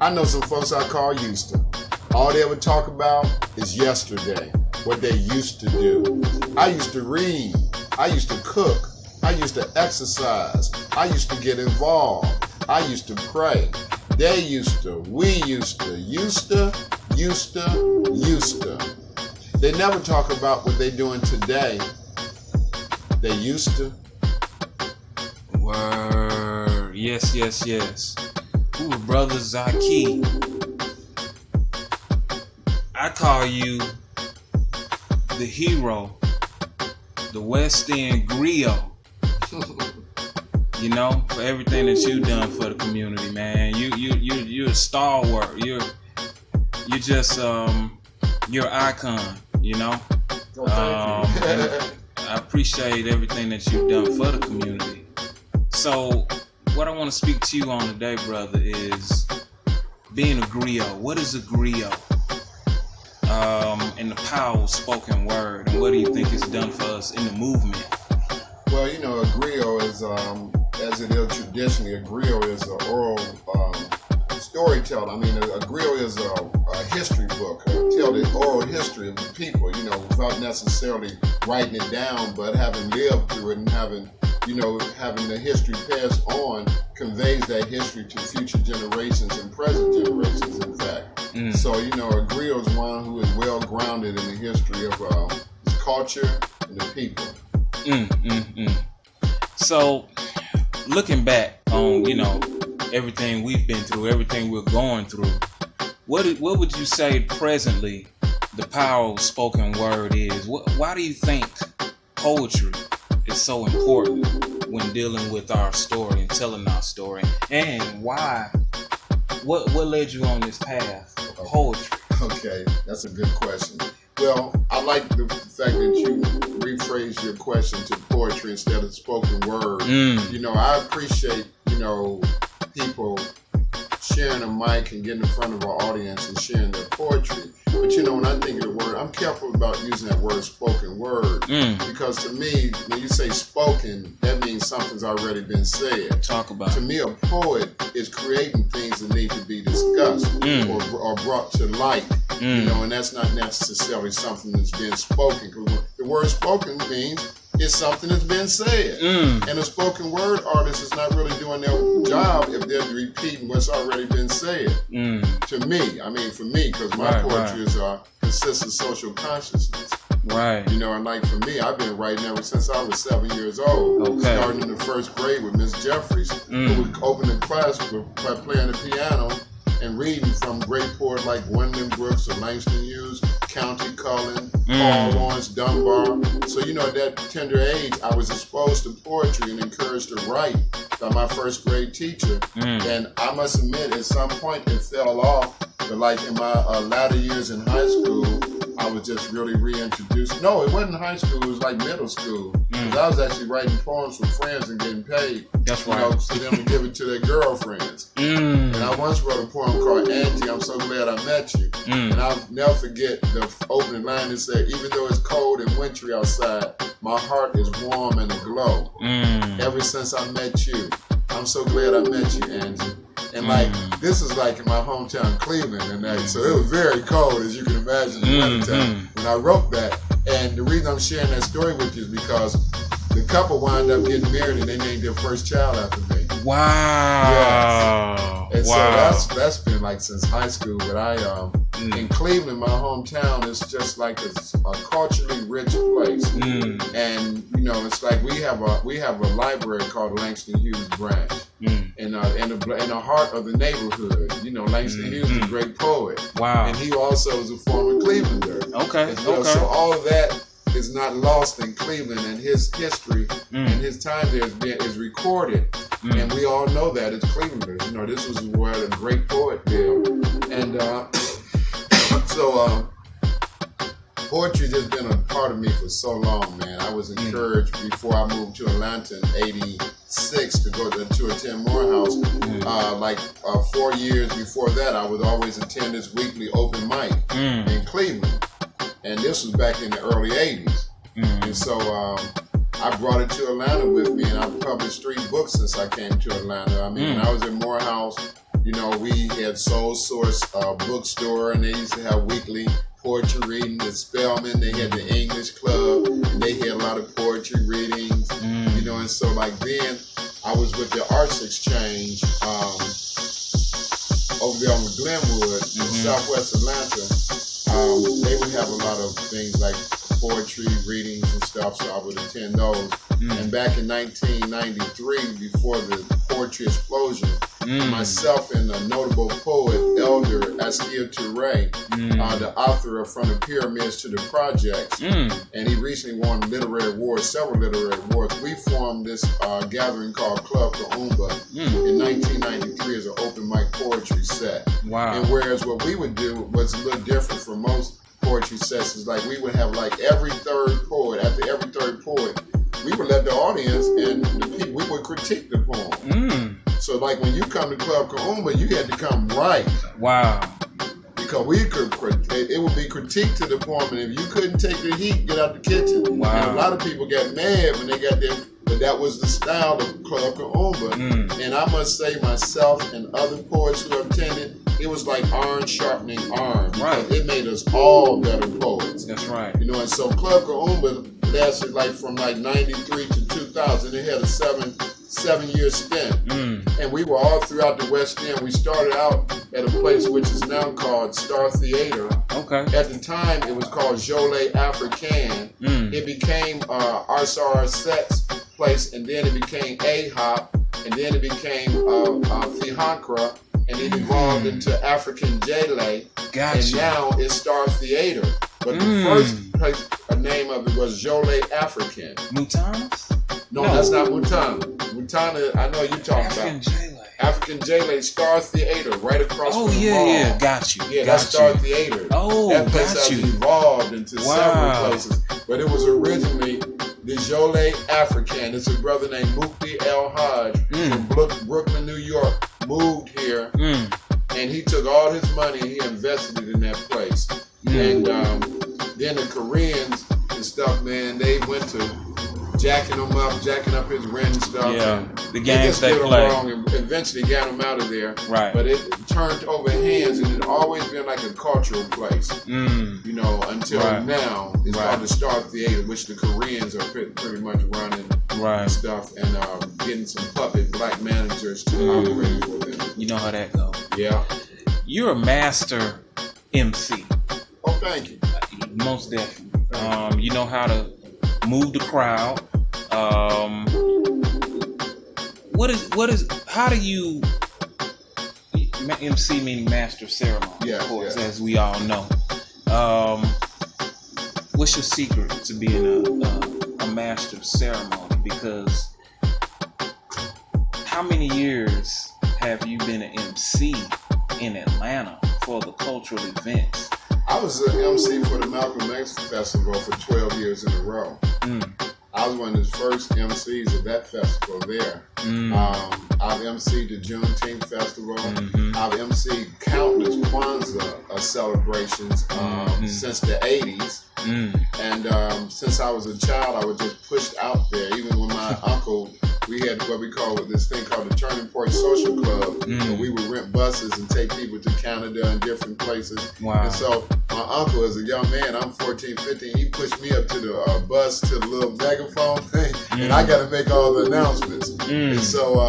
I know some folks I call used to. All they ever talk about is yesterday, what they used to do. I used to read. I used to cook. I used to exercise. I used to get involved. I used to pray. They used to. We used to. Used to. They never talk about what they're doing today. They used to. Word. Yes. Ooh, Brother Zakee. I call you the hero, the West End Griot. You know, for everything that you've done for the community, man. You're a stalwart. You're just you're an icon. You know. Thank you. I appreciate everything that you've done for the community. So, what I want to speak to you on today, brother, is being a griot. What is a griot? And the power of spoken word, and what do you think it's done for us in the movement? Well, you know, a griot is, as it is traditionally, a griot is an oral storyteller. I mean, a griot is a history book, tell the oral history of the people, you know, without necessarily writing it down, but having lived through it and having the history passed on conveys that history to future generations and present generations, in fact. So, you know, a griot is one who is well grounded in the history of his culture and the people. So, looking back on, you know, everything we've been through, everything we're going through, what would you say presently the power of spoken word is? Why do you think poetry is so important when dealing with our story and telling our story? And why? What led you on this path of poetry? Okay, that's a good question. Well, I like the fact that you rephrased your question to poetry instead of spoken word. You know, I appreciate, you know, people sharing a mic and getting in front of our audience and sharing their poetry. But you know, when I think of the word, I'm careful about using that word spoken word, because to me, when you say spoken, that means something's already been said. Talk about To me, a poet is creating things that need to be discussed or brought to light. You know, and that's not necessarily something that's been spoken, because the word spoken means it's something that's been said. And a spoken word artist is not really doing their job if they're repeating what's already been said. To me, I mean, for me, because my poetry consists of social consciousness. Right. You know, and like for me, I've been writing ever since I was 7 years old. Starting in the first grade with Miss Jeffries, who would open the class by playing the piano and reading from great poets like Gwendolyn Brooks or Langston Hughes, County Cullen, Paul Laurence Dunbar. So, you know, at that tender age, I was exposed to poetry and encouraged to write by my first grade teacher. And I must admit, at some point it fell off. But like in my latter years in high school, I was just really reintroduced. No, it wasn't high school, it was like middle school. Because I was actually writing poems for friends and getting paid. That's right. You know, so them to give it to their girlfriends. And I once wrote a poem called Angie, I'm so glad I met you. And I'll never forget the opening line that said, even though it's cold and wintry outside, my heart is warm and aglow. Ever since I met you, I'm so glad I met you, Angie. And like, this is like in my hometown, Cleveland, and that, so it was very cold, as you can imagine, in the wintertime when I wrote that. And the reason I'm sharing that story with you is because the couple wound up getting married and they named their first child after me. Wow. Yes. And so that's been like since high school. But I in Cleveland, my hometown, is just like a culturally rich place. And you know, it's like we have a library called Langston Hughes Branch. In the heart of the neighborhood. You know, Langston Hughes is a great poet. Wow. And he also is a former Clevelander. Okay. Well. So all of that is not lost in Cleveland, and his history and his time there is recorded. And we all know that as Clevelanders. You know, this was where a great poet lived. And so poetry's just been a part of me for so long, man. I was encouraged before I moved to Atlanta in '86 to go to attend Morehouse. 4 years before that, I would always attend this weekly open mic in Cleveland. And this was back in the early '80s. And so I brought it to Atlanta with me, and I've published 3 books since I came to Atlanta. I mean, when I was in Morehouse, You know, we had Soul Source bookstore, and they used to have weekly poetry reading. The Spelman, they had the English Club, and they had a lot of poetry readings. You know, and so like then I was with the Arts Exchange over there on Glenwood in Southwest Atlanta. They would have a lot of things like poetry readings and stuff, so I would attend those. And back in 1993, before the poetry explosion, myself and a notable poet, Elder Askia Touré, the author of From the Pyramids to the Projects, and he recently won literary awards, several literary awards. We formed this gathering called Club Kaumba in 1993 as an open mic poetry set. Wow. And whereas what we would do was a little different from most poetry sessions, like we would have like every third poet, after every third poet, we would let the audience and the people, we would critique the poem. So like when you come to Club Kaumba, you had to come right. Wow. Because it would be critique to the poem, and if you couldn't take the heat, get out the kitchen. Wow. And a lot of people got mad when they got there, but that was the style of Club Kaumba. And I must say, myself and other poets who attended, it was like iron sharpening iron. Right. It made us all better poets. That's right. You know, and so Club Kaumba lasted like from like 93 to 2000. It had a seven-year stint. And we were all throughout the West End. We started out at a place which is now called Star Theater. Okay. At the time, it was called Jolie Africaine. It became RSRS's place, and then it became A-Hop, and then it became Fihankra, and it evolved into African Jale. Gotcha. And now it's Star Theater. But the first place, name of it was Jolie African. Mutanas? No, that's not Mutana. Mutana, I know you talking African about. Jale. African Jale, Star Theater, right across from the mall. Yeah, got you. Yeah, that's Star Theater. Oh, that place got has you. evolved into several places. But it was originally the Jolie African. It's a brother named Mukti El Hajj from Brooklyn, New York, moved here, and he took all his money and he invested it in that place. And then the Koreans and stuff, man, they went to jacking up his rent and stuff. Yeah, and the games they play. Wrong and eventually got him out of there. Right. But it turned over hands, and it always been like a cultural place. You know, until now, it's called the Star Theater, which the Koreans are pretty much running and stuff, and getting some puppet black managers to operate for them. You know how that goes. Yeah. You're a master MC. Oh, thank you. Most definitely. You know how to move the crowd. How do you, MC meaning master of ceremony, of course, as we all know. What's your secret to being a master of ceremony? Because how many years have you been an MC in Atlanta for the cultural events? I was an MC for the Malcolm X Festival for 12 years in a row. I was one of the first MCs at that festival there. I've MC'd the Juneteenth Festival. I've MC'd countless Kwanzaa celebrations since the 80s. And since I was a child, I was just pushed out there. Even when my uncle, we had what we call this thing called the Turning Point Social Club, where we would rent buses and take people to Canada and different places. Wow. And so my uncle, as a young man, I'm 14, 15, he pushed me up to the bus, to the little megaphone thing, and I got to make all the announcements. And so,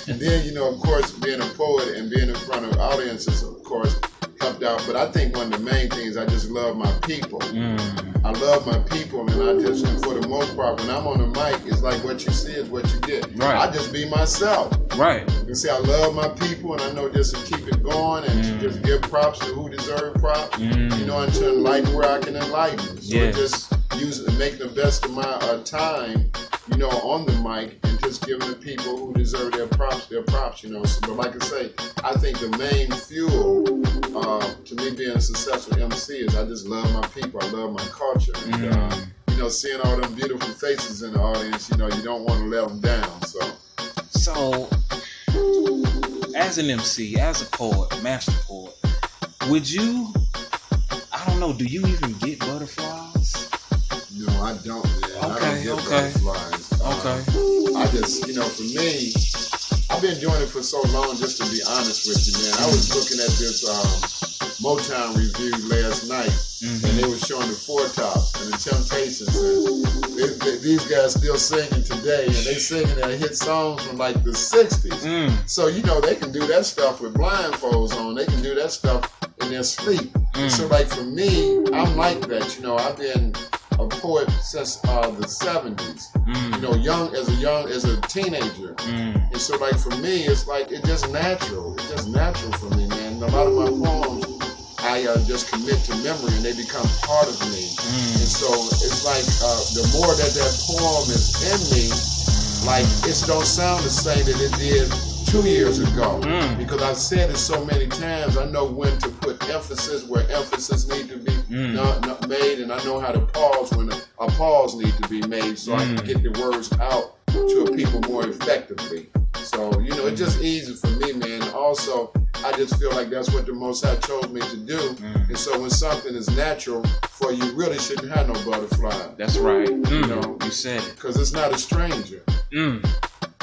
and then, you know, of course, being a poet and being in front of audiences, of course, helped out. But I think one of the main things, I just love my people. I love my people, and I just, for the most part, when I'm on the mic, it's like what you see is what you get. I just be myself. You see, I love my people, and I know just to keep it going and to just give props to who deserve props, you know, and to enlighten where I can enlighten. So just make the best of my time, you know, on the mic, and just giving the people who deserve their props, you know. So, but like I say, I think the main fuel to me being a successful MC is I just love my people, I love my culture, and you know, seeing all them beautiful faces in the audience, you know, you don't want to let them down. So as an MC, as a poet, master poet, would you, I don't know, do you even get butterflies? No, I don't, man. I don't get butterflies. I just, you know, for me, I I've been doing it for so long, just to be honest with you, man. I was looking at this Motown review last night, and they were showing the Four Tops and the Temptations. And these guys still singing today, and they singing their hit songs from like the 60s. So, you know, they can do that stuff with blindfolds on. They can do that stuff in their sleep. So, like, for me, I'm like that. You know, I've been a poet since the 70s. You know, as a teenager. And so, like, for me, it's like, it's just natural. It's just natural for me, man. And a lot of my poems, I just commit to memory, and they become part of me. And so it's like the more that poem is in me, like, it don't sound the same that it did 2 years ago, because I've said it so many times. I know when to put emphasis where emphasis need to be made, and I know how to pause when a pause need to be made, so I can get the words out to people more effectively. So, you know, it's just easy for me, man. Also, I just feel like that's what the Most High chose me to do. And so when something is natural for you, really shouldn't have no butterfly. That's right. You know, you said it. Because it's not a stranger.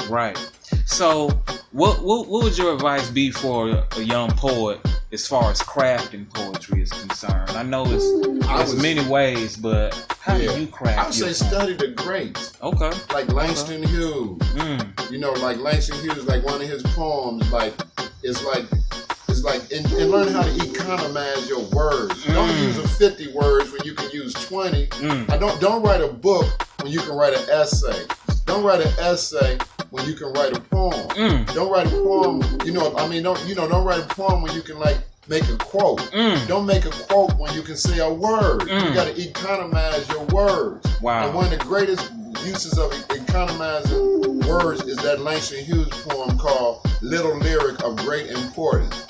Right. So, what would your advice be for a young poet as far as crafting poetry is concerned? I know there's many ways, but how do you craft? I would say study the greats. Okay. Like Langston Hughes. You know, like Langston Hughes, like one of his poems, like it's like and learn how to economize your words. Don't use 50 words when you can use 20. Don't write a book when you can write an essay. Don't write an essay when you can write a poem. Don't write a poem, don't write a poem when you can, like, make a quote. Don't make a quote when you can say a word. You got to economize your words. Wow. And one of the greatest uses of economizing words is that Langston Hughes poem called Little Lyric of Great Importance.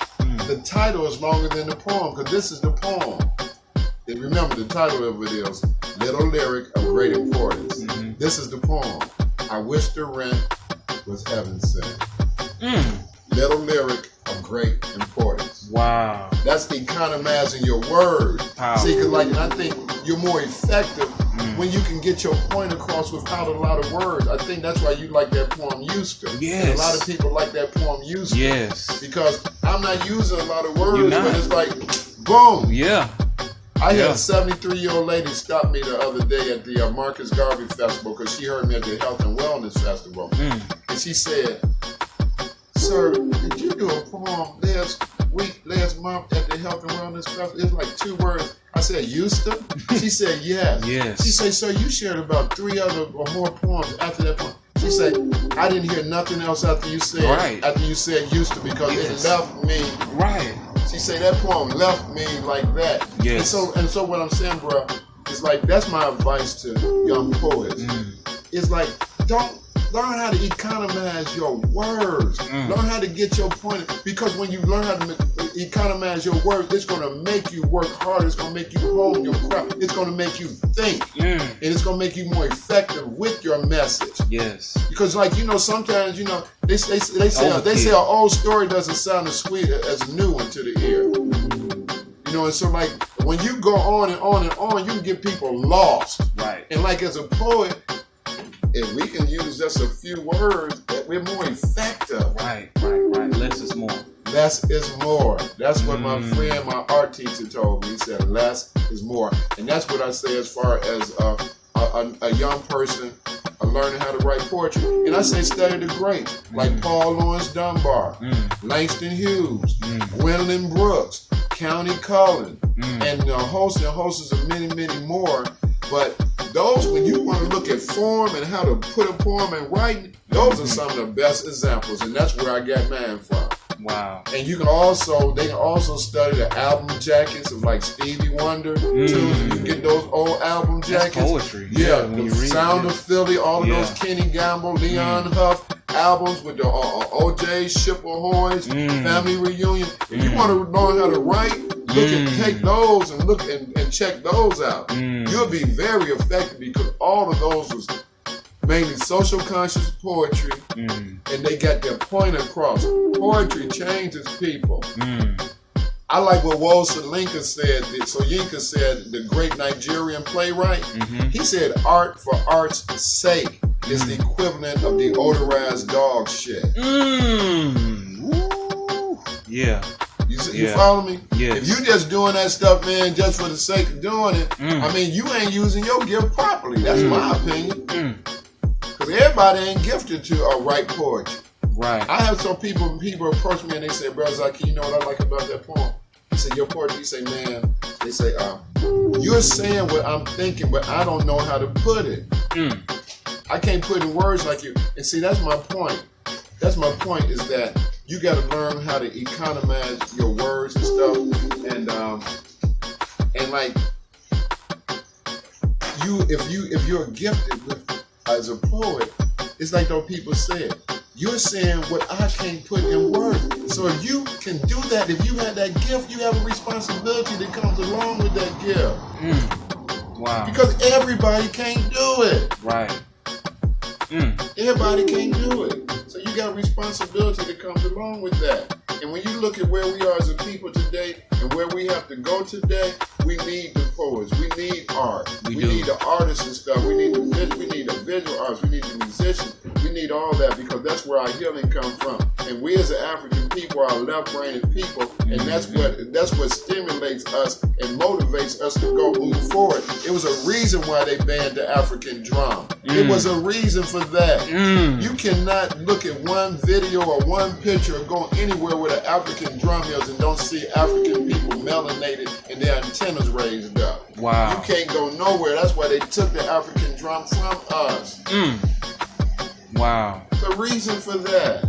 The title is longer than the poem, because this is the poem. And remember, the title of it is Little Lyric of Great Importance. This is the poem. I wish the rent was heaven sent. Little lyric of great importance. Wow. That's economizing your words. See, because, like, I think you're more effective when you can get your point across without a lot of words. I think that's why you like that poem used to. Yes. And a lot of people like that poem used to. Yes. Because I'm not using a lot of words, but it's like, boom. Yeah. I had a 73-year-old lady stop me the other day at the Marcus Garvey Festival, because she heard me at the Health and Wellness Festival. And she said, "Sir, did you do a poem last month at the Health and Wellness Festival?" It's like 2 words. I said, "Used to?" She said, "Yes." Yes. She said, "Sir, you shared about 3 other or more poems after that poem." She said, "I didn't hear nothing else after you said used to, because it left me." Right. She said that poem left me like that. Yes. And so what I'm saying, bro, is like, that's my advice to young poets. It's like, don't learn how to economize your words. Learn how to get your point. Because when you learn how to economize your words, it's going to make you work harder. It's going to make you hone your craft. It's going to make you think. And it's going to make you more effective with your message. Yes. Because, like, you know, sometimes, you know, they say an old story doesn't sound as sweet as a new one to the ear. You know, and so, like, when you go on and on and on, you can get people lost. Right. And, like, as a poet, if we can use just a few words, we're more effective. Right. Less is more. Less is more. That's what my friend, my art teacher, told me. He said, less is more. And that's what I say as far as a young person learning how to write poetry. And I say study the greats, like Paul Laurence Dunbar, Langston Hughes, Gwendolyn Brooks, County Cullen, and hosts of many, many more. But those, when you want to look at form and how to put a poem in writing, those are some of the best examples, and that's where I got mine from. Wow. And they can also study the album jackets of, like, Stevie Wonder, too. You can get those old album jackets. That's poetry. Yeah, the Sound of Philly, all of those Kenny Gamble, Leon Huff albums with the O.J. Schipperhoys, Family Reunion. If you want to learn how to write, look and take those and look and check those out. You'll be very effective, because all of those was mainly social conscious poetry, and they got their point across. Poetry changes people. I like what Soyinka said, the great Nigerian playwright. He said, art for art's sake. is the equivalent of deodorized dog shit. Yeah. You follow me? Yes. If you just doing that stuff, man, just for the sake of doing it, I mean, you ain't using your gift properly. That's my opinion. Because everybody ain't gifted to write poetry. Right. I have some people approach me and they say, Brother Zakee, you know what I like about that poem? He said, your poetry, you say, man, they say, you're saying what I'm thinking, but I don't know how to put it. I can't put in words like you. And see, that's my point. That's my point is that you got to learn how to economize your words and stuff. And like, if you're gifted as a poet, it's like those people said, you're saying what I can't put in words. So if you can do that, if you have that gift, you have a responsibility that comes along with that gift. Wow. Because everybody can't do it. Right. Everybody can't do it. So you got a responsibility that comes along with that. And when you look at where we are as a people today and where we have to go today, we need the poets. We need art. We need the artists and stuff. We need the visual artists. We need the musicians. We need all that because that's where our healing comes from. And we as an African people are left-brained people, and that's what stimulates us and motivates us to move forward. It was a reason why they banned the African drum. It was a reason for that. You cannot look at one video or one picture or go anywhere where the African drum is and don't see African people melanated and their antennas raised up. Wow. You can't go nowhere. That's why they took the African drum from us. Wow. The reason for that.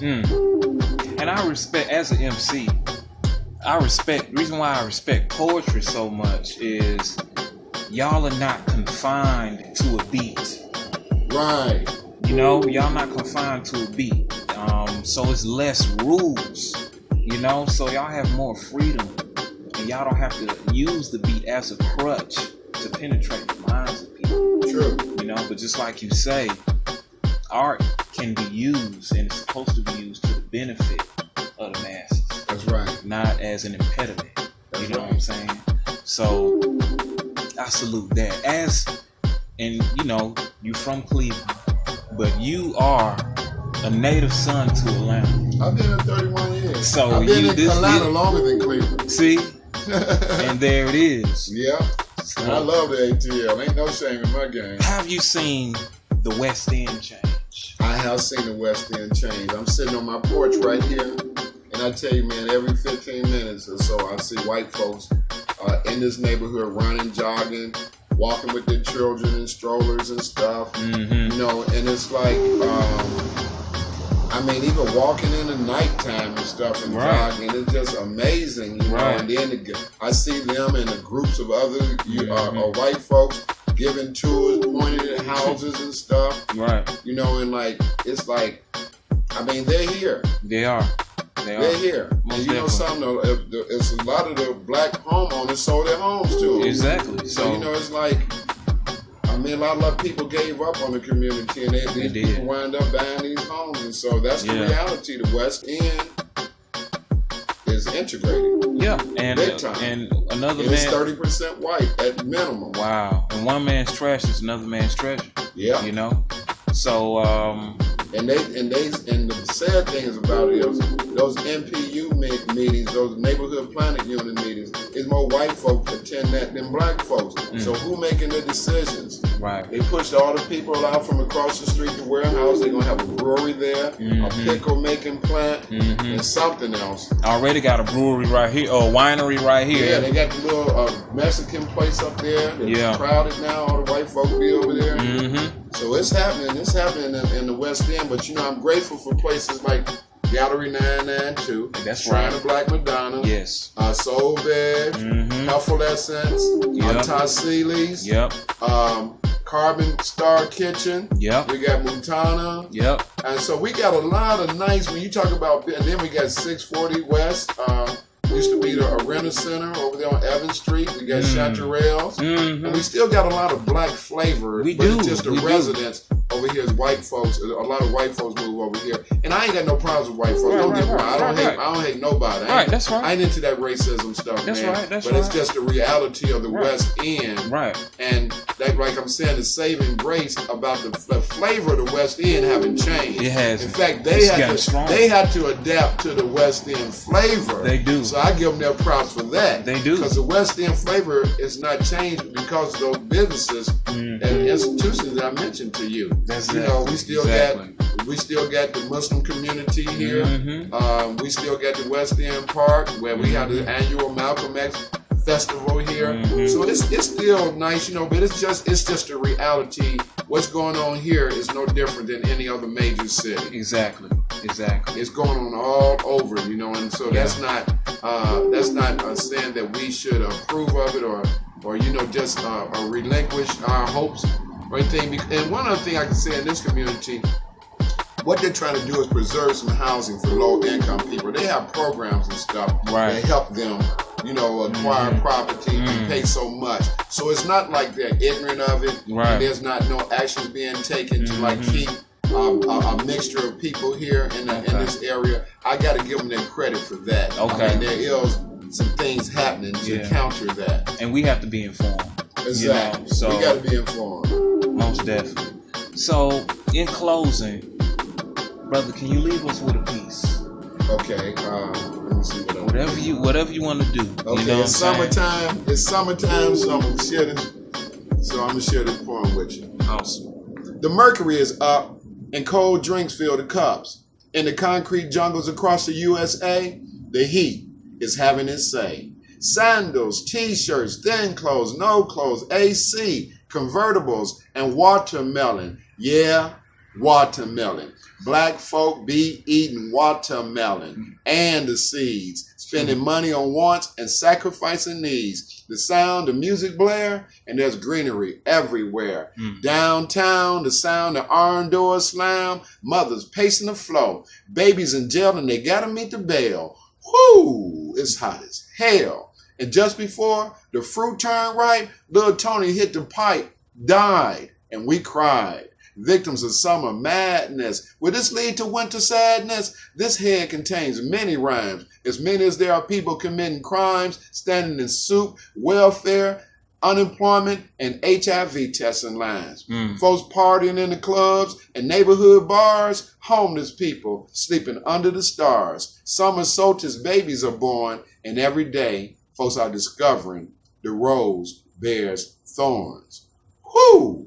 And I respect, as an MC, the reason why I respect poetry so much is y'all are not confined to a beat. Right. You know, y'all not confined to a beat. So it's less rules, you know, so y'all have more freedom. And y'all don't have to use the beat as a crutch to penetrate the minds of people. True. You know, but just like you say, art can be used and it's supposed to be used to the benefit of the masses. That's right. Not as an impediment. You know what I'm saying? So I salute that. And you know, you from Cleveland, but you are a native son to Atlanta. I've been in 31 years. So I've been in Atlanta longer than Cleveland. See? And there it is. Yeah. So, and I love the ATL. Ain't no shame in my game. Have you seen the West End change? I have seen the West End change. I'm sitting on my porch right here, and I tell you, man, every 15 minutes or so, I see white folks in this neighborhood running, jogging, walking with their children in strollers and stuff. You know, and it's like, I mean, even walking in the nighttime and stuff and jogging, it's just amazing, you know. And then I see them and the groups of other white folks giving tours, pointing at houses and stuff. Right. You know, and like, it's like, I mean, they're here. They are. They're here. Most and you know something, it's a lot of the black homeowners sold their homes to them. Exactly. So, you know, it's like, I mean, a lot of people gave up on the community, and these people wind up buying these homes. And so that's the reality. The West End is integrated. Yeah. And big time. And another and man. It's 30% white at minimum. Wow. And one man's trash is another man's treasure. Yeah. You know? So, and the sad thing is about it is those MPU meetings, those neighborhood planning unit meetings, is more white folks attend that than black folks. So who making the decisions? Right. They pushed all the people out from across the street to warehouse. They're gonna have a brewery there, a pickle making plant, and something else. Already got a brewery right here, or a winery right here. Yeah, they got the little Mexican place up there. It's crowded now. All the white folk be over there. So it's happening. It's happening in the West End. But you know, I'm grateful for places like Gallery 992. That's Shrine of Black Madonna. Yes. Soul Veg. Healthful Essence. Tassili's. Carbon Star Kitchen. Yep. We got Montana. Yep. And so we got a lot of nice, when you talk about, and then we got 640 West. Used to be the Arena Center over there on Evans Street. We got Chateaurels. And we still got a lot of black flavor. It's just the residents over here is white folks. A lot of white folks move over here, and I ain't got no problems with white folks. Don't get me wrong. I don't hate nobody. Right, that's right. I ain't into that racism stuff, that's man. Right, that's but right. it's just the reality of the West End. Right. And that, like I'm saying, the saving grace about the flavor of the West End haven't changed. It has. In fact, they had to adapt to the West End flavor. They do. So I give them their props for that. They do. Because the West End flavor is not changed because of those businesses and institutions that I mentioned to you. We still got the Muslim community here. We still got the West End Park where we have the annual Malcolm X festival here. So it's still nice, but it's just a reality. What's going on here is no different than any other major city. Exactly. It's going on all over, and so that's not saying that we should approve of it or just relinquish our hopes or anything. And one other thing I can say in this community, what they're trying to do is preserve some housing for low-income people. They have programs and stuff that help them, acquire property and pay so much. So it's not like they're ignorant of it. Right. And there's not no actions being taken to keep a mixture of people here in this area. I got to give them their credit for that. Okay. I mean, there is some things happening to counter that. And we have to be informed. Exactly. So we got to be informed. Most definitely. So, in closing, brother, can you leave us with a piece? Okay. Let me see whatever you want to do. Okay. It's summertime. So I'm gonna share this. So I'm gonna share this poem with you. Awesome. The mercury is up, and cold drinks fill the cups. In the concrete jungles across the USA, the heat is having its say. Sandals, t-shirts, thin clothes, no clothes, AC, convertibles, and watermelon. Yeah, watermelon. Black folk be eating watermelon and the seeds, spending money on wants and sacrificing needs. The sound of music blare, and there's greenery everywhere. Downtown, the sound of iron doors slam, mothers pacing the floor, babies in jail and they gotta meet the bail. Whoo, it's hot as hell. And just before the fruit turned ripe, little Tony hit the pipe, died, and we cried. Victims of summer madness. Will this lead to winter sadness? This head contains many rhymes, as many as there are people committing crimes, standing in soup, welfare, unemployment, and HIV testing lines. Folks partying in the clubs and neighborhood bars, homeless people sleeping under the stars. Summer solstice babies are born, and every day folks are discovering the rose bears thorns. Whoo!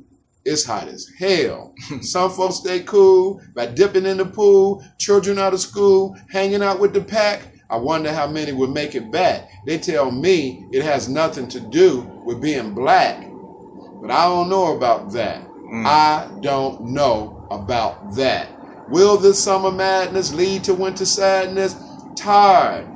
It's hot as hell. Some folks stay cool by dipping in the pool, children out of school, hanging out with the pack. I wonder how many would make it back. They tell me it has nothing to do with being black. But I don't know about that. I don't know about that. Will this summer madness lead to winter sadness? Tired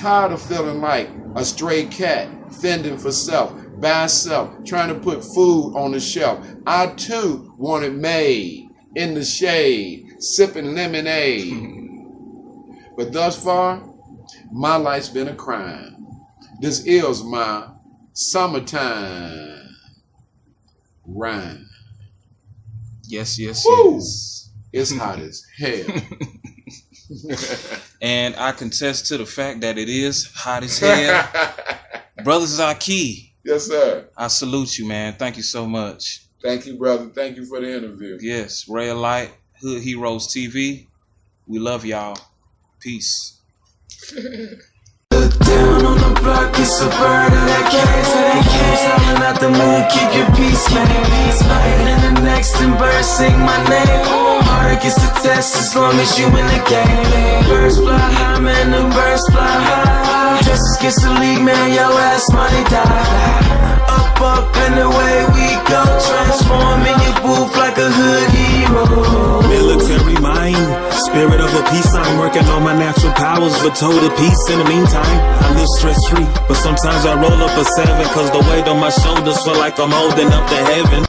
of feeling like a stray cat, fending for self. By self, trying to put food on the shelf. I too want it made in the shade, sipping lemonade. But thus far, my life's been a crime. This is my summertime rhyme. Yes. Woo! It's hot as hell. And I contest to the fact that it is hot as hell. Brother Zakee. Yes, sir. I salute you, man. Thank you so much. Thank you, brother. Thank you for the interview. Yes, Ray of Light, Hood Heroes TV. We love y'all. Peace. Look down on the block, it's a bird of that case. Howling at the moon, keep your peace, man. And the next in birds sing my name. Harder gets the test as long as you in the game. Birds fly high, man, the birds fly high. Justice gets the league, man, your ass might die. Up, and away we go. Transform in your booth like a hood hero. Military mind, spirit of a peace sign. Working on my natural powers for total peace. In the meantime, I live stress free, but sometimes I roll up a 7, cause the weight on my shoulders feel like I'm holding up to heaven.